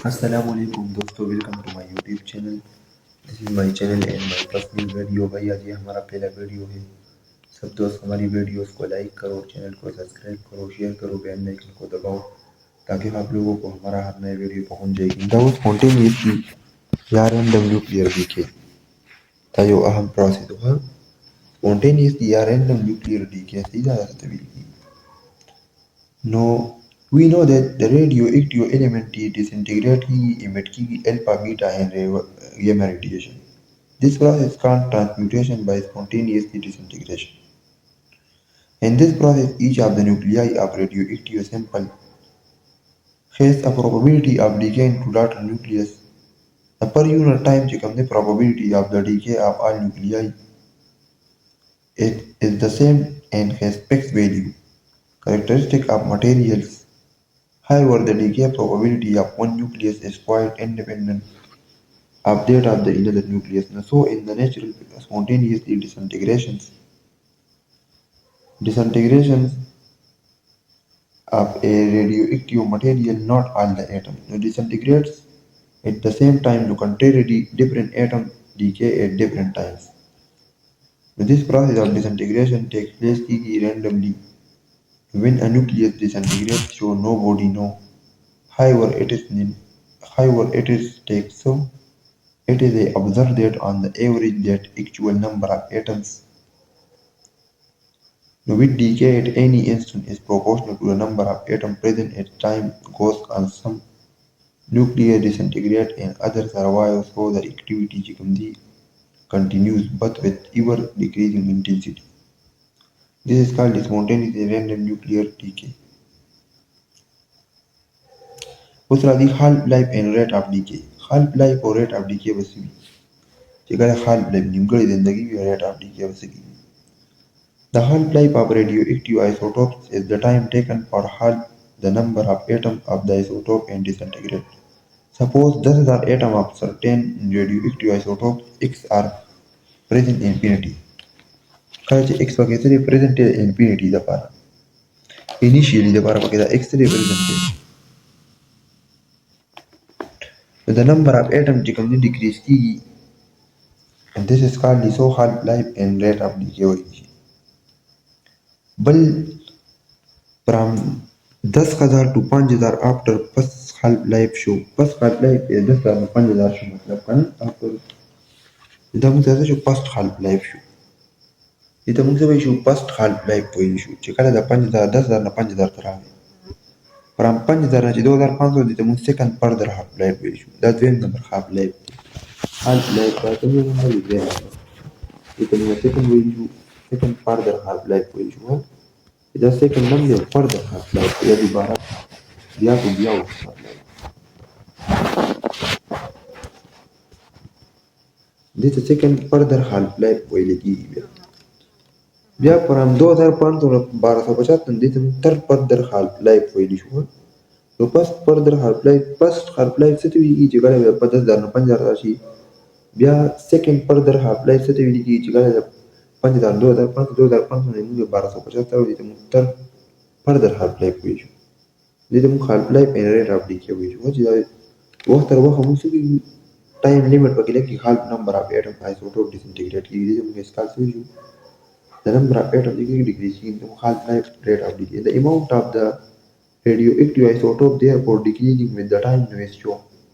असलकुम दोस्तों, welcome to my YouTube channel. This is my channel and my personal video. भाई आज ये हमारा पहला वीडियो है। सब दोस्त हमारी वीडियोस को लाइक करो, चैनल को सब्सक्राइब करो, शेयर करो, बेल आइकन को दबाओ ताकि आप लोगों को हमारा हर नया वीडियो पहुंच जाएगी। दाउद स्पॉन्टेनियसली या रैंडमली क्लियर दिखे तायो अहम प्रोसेस हुआ स्पॉन्टेनियसली या रैंडम न्यूक्लियर डीके सीधा तस्वीर की। No, we know that the radioactive element disintegrate emit alpha, beta, and gamma radiation. This process is called transmutation by spontaneous disintegration. In this process, each of the nuclei of radioactive sample has a probability of decay into larger nucleus. The per unit time becomes the probability of the decay of all nuclei. It is the same and has fixed value. Characteristic of materials. However, the decay probability of one nucleus is quite independent of that of the another nucleus. So, in the natural spontaneous disintegrations of a radioactive material, not all the atoms disintegrates at the same time. To contrary, different atoms decay at different times. This process of disintegration takes place randomly. When a nucleus disintegrates, so nobody know. However, it is takes so. It is observed that on the average that actual number of atoms with decay at any instant is proportional to the number of atoms present at time goes on. Some nuclei disintegrate and others survive, so the activity continues but with ever decreasing intensity. This is called spontaneous random nuclear decay. दूसरा दी half life and rate of decay. Half life और rate of decay बस भी जगह half life निम्गली जिंदगी भी rate of decay बस भी. The half-life of radioactive isotopes is the time taken for half the number of atoms of the isotope and disintegrate. Suppose 10,000 atoms of certain radioactive isotopes X are present in infinity. College X वगैरह present in infinity the para. Initially the para वगैरह X present. The number of atoms becomes decrease and this is called the half-life and rate of decay. But from 10,000 to 5,000 after first half-life show. First half-life is 10,000 to 5,000 show मतलब kan after इधर मुझे ऐसा show first half-life show. इधर मुझे वही show first half-life वही show. चिकला दा 5,000 10,000 ना 5,000 तरह है. From 5,000 ना 2,500 इधर मुझे second further half-life वही show. That's when number half-life. Half-life का तो मुझे नंबर इधर है. इधर मुझे second वही शो. Second further half-life वही शो. इधर second number further half-life. इधर दोबारा दिया तो दिया हो. This is second further half-life वही की गई. या पर हम 2500 1250 this is third further half-life वही शो. तो first half-life से तो ये जगह है 50,000 ना 5,000 राशि. या second further half-life से तो ये जगह है 5,000 2,500 2,500 ने मुझे 1250 और ये तो third further half-life वही शो. ये तो half-life and rate of decay वही शो. जिधर वो तरह हम उसे time limit पर कि half number of atoms isotope disintegrate की जैसे मुझे इसका से the number of atoms decreasing the half-life rate of decay. The amount of the radioactive isotope therefore decreasing with the time ratio.